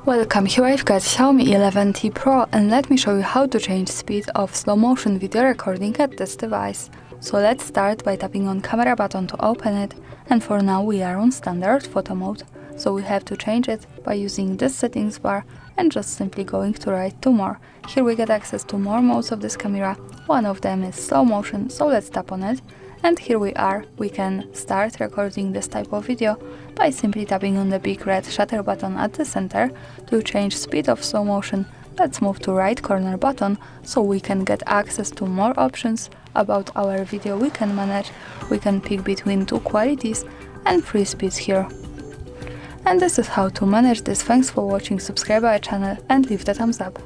Welcome, here I've got Xiaomi 11T Pro and let me show you how to change speed of slow motion video recording at this device. So let's start by tapping on camera button to open it, and for now we are on standard photo mode. So we have to change it by using this settings bar and just simply going to right to more. Here we get access to more modes of this camera, one of them is slow motion, so let's tap on it. And here we are, we can start recording this type of video by simply tapping on the big red shutter button at the center. To change speed of slow motion, let's move to right corner button so we can get access to more options about our video we can manage. We can pick between two qualities and free speeds here. And this is how to manage this. Thanks for watching, subscribe our channel and leave the thumbs up.